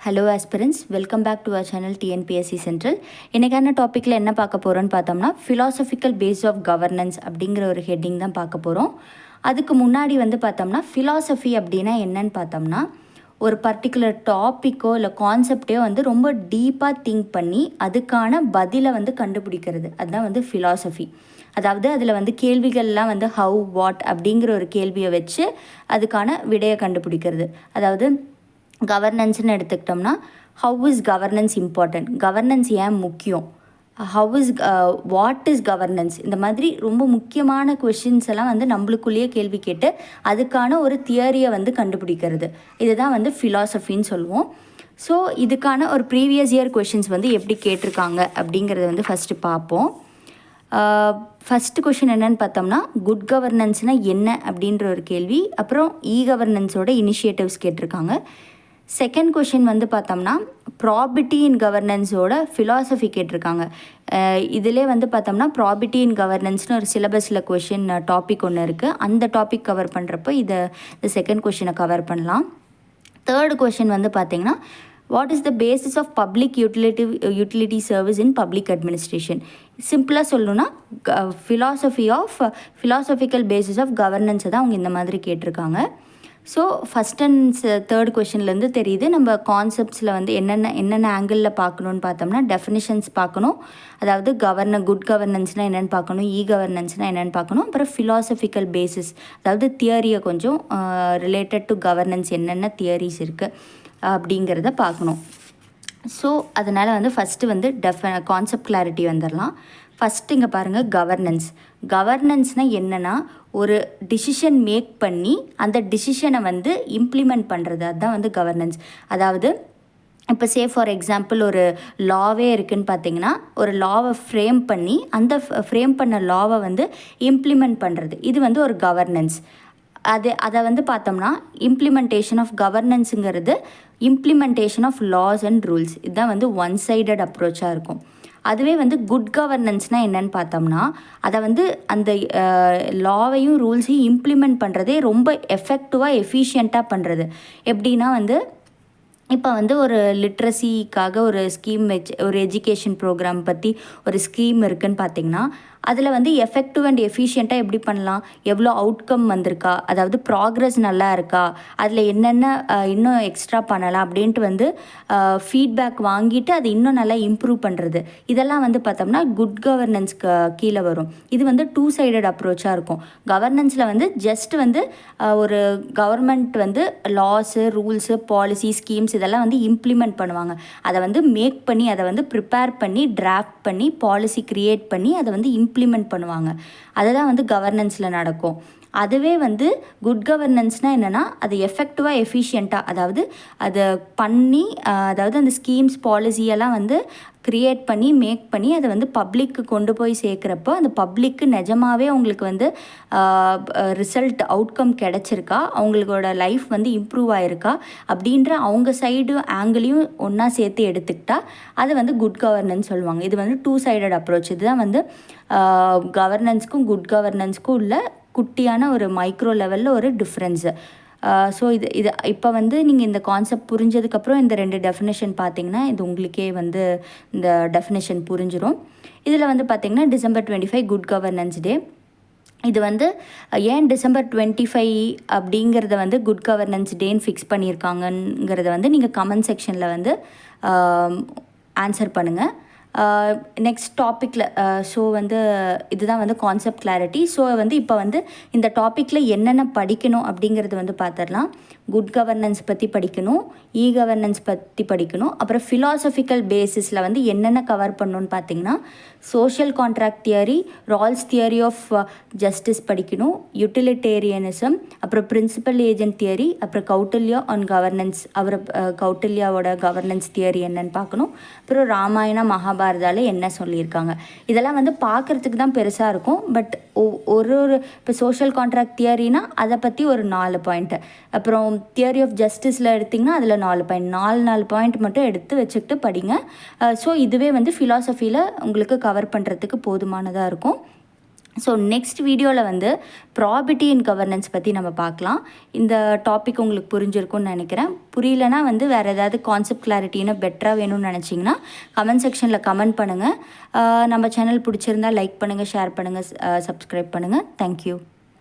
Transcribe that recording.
Hello aspirants, welcome back to our channel TNPSC central. இன்றைக்கான டாப்பிக்கில் என்ன பார்க்க போகிறோன்னு பார்த்தோம்னா, ஃபிலாசபிக்கல் பேஸ் ஆஃப் கவர்னன்ஸ் அப்படிங்கிற ஒரு ஹெட்டிங் தான் பார்க்க போகிறோம். அதுக்கு முன்னாடி பார்த்தோம்னா ஃபிலாசபி அப்படின்னா என்னன்னு பார்த்தோம்னா, ஒரு பர்டிகுலர் டாப்பிக்கோ இல்லை கான்செப்டையோ ரொம்ப டீப்பாக திங்க் பண்ணி அதுக்கான பதிலை கண்டுபிடிக்கிறது, அதுதான் ஃபிலாசபி. அதாவது அதில் கேள்விகள்லாம் ஹவ் வாட் அப்படிங்கிற ஒரு கேள்வியை வச்சு அதுக்கான விடையை கண்டுபிடிக்கிறது. அதாவது கவர்னன்ஸ்னு எடுத்துக்கிட்டோம்னா, how is governance important, governance ஏன் முக்கியம், how is what is governance, இந்த மாதிரி ரொம்ப முக்கியமான கொஷின்ஸ் எல்லாம் நம்மளுக்குள்ளேயே கேள்வி கேட்டு அதுக்கான ஒரு தியரியை கண்டுபிடிக்கிறது, இதுதான் ஃபிலாசபின்னு சொல்லுவோம். ஸோ இதுக்கான ஒரு ப்ரீவியஸ் இயர் கொஷின்ஸ் எப்படி கேட்டிருக்காங்க அப்படிங்கிறத ஃபஸ்ட்டு பார்ப்போம். ஃபஸ்ட்டு கொஷின் என்னென்னு பார்த்தோம்னா, குட் கவர்னன்ஸ்னால் என்ன அப்படின்ற ஒரு கேள்வி, அப்புறம் கவர்னன்ஸோட இனிஷியேட்டிவ்ஸ் கேட்டிருக்காங்க. செகண்ட் கொஷின் பார்த்தோம்னா, ப்ராபிட்டி இன் கவர்னன்ஸோட ஃபிலாசபி கேட்டிருக்காங்க. இதிலே பார்த்தோம்னா ப்ராபிட்டி இன் கவர்னன்ஸ்னு ஒரு சிலபஸில் கொஷின் டாபிக் ஒன்று இருக்குது. அந்த டாபிக் கவர் பண்ணுறப்போ இந்த செகண்ட் கொஷினை கவர் பண்ணலாம். தேர்டு கொஷின் பார்த்திங்கன்னா, what is the basis of public utility service in public administration. சிம்பிளாக சொல்லணுன்னா ஃபிலாசபிக்கல் பேசிஸ் ஆஃப் கவர்னன்ஸை தான் அவங்க இந்த மாதிரி கேட்டிருக்காங்க. ஸோ ஃபஸ்ட் அண்ட் தேர்ட் கொஷின்லேருந்து தெரியுது நம்ம கான்செப்ட்ஸில் என்னென்ன ஆங்கிளில் பார்க்கணுன்னு பார்த்தோம்னா, டெஃபினிஷன்ஸ் பார்க்கணும், அதாவது குட் கவர்னன்ஸ்னால் என்னென்னு பார்க்கணும், கவர்னன்ஸ்னால் என்னென்னு பார்க்கணும், அப்புறம் ஃபிலாசபிக்கல் பேசிஸ், அதாவது தியரியை கொஞ்சம் ரிலேட்டட் டு கவர்னன்ஸ் என்னென்ன தியரிஸ் இருக்குது அப்படிங்கிறத பார்க்கணும். ஸோ அதனால் ஃபஸ்ட்டு கான்செப்ட் கிளாரிட்டி வந்துடலாம். ஃபஸ்ட்டு இங்கே பாருங்கள், கவர்னன்ஸ்னால் என்னென்னா, ஒரு டிசிஷன் மேக் பண்ணி அந்த டிசிஷனை இம்ப்ளிமெண்ட் பண்ணுறது, அதுதான் கவர்னன்ஸ். அதாவது இப்போ ஃபார் எக்ஸாம்பிள் ஒரு லாவே இருக்குதுன்னு பார்த்தீங்கன்னா, ஒரு லாவை ஃப்ரேம் பண்ணி அந்த ஃப்ரேம் பண்ண லாவை இம்ப்ளிமெண்ட் பண்ணுறது, இது ஒரு கவர்னன்ஸ். அதை பார்த்தோம்னா, இம்ப்ளிமெண்டேஷன் ஆஃப் கவர்னன்ஸுங்கிறது implementation of laws and rules, இதுதான் ஒன் சைடட் அப்ரோச்சாக இருக்கும். அதுவே குட் கவர்னன்ஸ்னால் என்னென்னு பார்த்தோம்னா, அதை அந்த லாவையும் ரூல்ஸையும் இம்ப்ளிமெண்ட் பண்ணுறதே ரொம்ப எஃபெக்டிவாக எஃபிஷியண்ட்டாக பண்ணுறது. எப்படின்னா இப்போ ஒரு லிட்ரஸிக்காக ஒரு ஸ்கீம் வச்சு, ஒரு எஜுகேஷன் ப்ரோக்ராம் பற்றி ஒரு ஸ்கீம் இருக்குதுன்னு பார்த்திங்கன்னா, அதில் எஃபெக்டிவ் அண்ட் எஃபிஷியண்ட்டாக எப்படி பண்ணலாம், எவ்வளோ அவுட்கம் வந்திருக்கா, அதாவது ப்ராக்ரஸ் நல்லா இருக்கா, அதில் என்னென்ன இன்னும் எக்ஸ்ட்ரா பண்ணலாம் அப்படின்ட்டு ஃபீட்பேக் வாங்கிட்டு அதை இன்னும் நல்லா இம்ப்ரூவ் பண்ணுறது, இதெல்லாம் பார்த்தோம்னா குட் கவர்னன்ஸ்க்கு கீழே வரும். இது டூ சைடட் அப்ரோச்சாக இருக்கும். கவர்னன்ஸில் ஜஸ்ட் ஒரு government loss rules policy schemes இதெல்லாம் இம்ப்ளிமெண்ட் பண்ணுவாங்க. அதை மேக் பண்ணி, அதை ப்ரிப்பேர் பண்ணி, டிராஃப்ட் பண்ணி, பாலிசி க்ரியேட் பண்ணி அதை இம்ப்ளிமெண்ட் பண்ணுவாங்க. அதுதான் கவர்னன்ஸில் நடக்கும். அதுவே குட் கவர்னன்ஸ்னால் என்னென்னா, அது எஃபெக்டிவாக எஃபிஷியண்ட்டாக, அதாவது அதை பண்ணி, அதாவது அந்த ஸ்கீம்ஸ் பாலிசியெல்லாம் க்ரியேட் பண்ணி மேக் பண்ணி அதை பப்ளிக்கு கொண்டு போய் சேர்க்குறப்போ அந்த பப்ளிக்கு நிஜமாகவே அவங்களுக்கு ரிசல்ட் அவுட்கம் கிடச்சிருக்கா, அவங்களோட லைஃப் இம்ப்ரூவ் ஆகிருக்கா அப்படின்ற அவங்க சைடு ஆங்கிளையும் ஒன்றா சேர்த்து எடுத்துக்கிட்டால் அது குட் கவர்னன்ஸ் சொல்லுவாங்க. இது டூ சைடட் அப்ரோச். இதுதான் கவர்னன்ஸ்க்கும் குட் கவர்னன்ஸ்க்கும் உள்ள குட்டியான ஒரு மைக்ரோ லெவலில் ஒரு டிஃப்ரென்ஸு. ஸோ இது இப்போ நீங்கள் இந்த கான்செப்ட் புரிஞ்சதுக்கப்புறம் இந்த ரெண்டு டெஃபினேஷன் பார்த்தீங்கன்னா இது உங்களுக்கே இந்த டெஃபினேஷன் புரிஞ்சிடும். இதில் பார்த்திங்கன்னா December 25 குட் கவர்னன்ஸ் டே. இது ஏன் December 25 அப்படிங்கிறத குட் கவர்னன்ஸ் டேன்னு ஃபிக்ஸ் பண்ணியிருக்காங்கங்கிறத நீங்கள் கமெண்ட் செக்ஷனில் ஆன்சர் பண்ணுங்கள். நெக்ஸ்ட் டாப்பிக்கில் ஸோ இதுதான் கான்செப்ட் கிளாரிட்டி. ஸோ இப்போ இந்த டாப்பிக்கில் என்னென்ன படிக்கணும் அப்படிங்கிறது பார்த்துடலாம். குட் கவர்னன்ஸ் பற்றி படிக்கணும், கவர்னன்ஸ் பற்றி படிக்கணும், அப்புறம் ஃபிலாசபிக்கல் பேசிஸில் என்னென்ன கவர் பண்ணணுன்னு பார்த்தீங்கன்னா, social contract theory, Rawls theory of justice படிக்கணும், யூட்டிலிட்டேரியனிசம், அப்புறம் பிரின்சிபல் ஏஜென்ட் தியரி, அப்புறம் கௌட்டில்யா ஆன் கவர்னன்ஸ், அப்புறம் கௌட்டில்யாவோட கவர்னன்ஸ் தியரி என்னன்னு பார்க்கணும், அப்புறம் ராமாயண மகாபாரதாவில் என்ன சொல்லியிருக்காங்க. இதெல்லாம் பார்க்குறதுக்கு தான் பெருசாக இருக்கும். பட் ஒரு இப்போ சோஷியல் கான்ட்ராக்ட் தியரினா அதை பற்றி ஒரு 4 பாயிண்ட்டு, அப்புறம் தியரி ஆஃப் ஜஸ்டிஸில் எடுத்திங்கன்னா அதில் 4 பாயிண்ட், 4 பாயிண்ட் மட்டும் எடுத்து வச்சுக்கிட்டு படிங்க. ஸோ இதுவே ஃபிலாசபியில் உங்களுக்கு கவர் பண்ணுறதுக்கு போதுமானதாக இருக்கும். ஸோ நெக்ஸ்ட் வீடியோவில் வந்து ப்ராபர்ட்டி அண்ட் கவர்னன்ஸ் பற்றி நம்ம பார்க்கலாம். இந்த டாபிக் உங்களுக்கு புரிஞ்சிருக்கும்னு நினைக்கிறேன். புரியலனா வந்து வேறு ஏதாவது கான்செப்ட் கிளாரிட்டின்னு பெட்டராக வேணும்னு நினச்சிங்கன்னா கமெண்ட் செக்ஷனில் கமெண்ட் பண்ணுங்கள். நம்ம சேனல் பிடிச்சிருந்தால் லைக் பண்ணுங்கள், ஷேர் பண்ணுங்கள், சப்ஸ்கிரைப் பண்ணுங்கள். தேங்க்யூ.